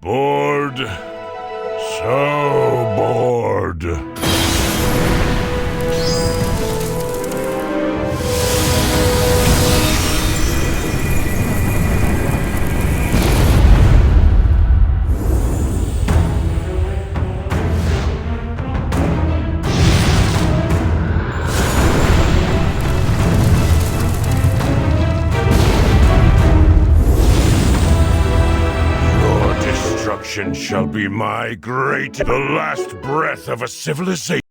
Bored. So bored. Destruction shall be my the last breath of a civilization.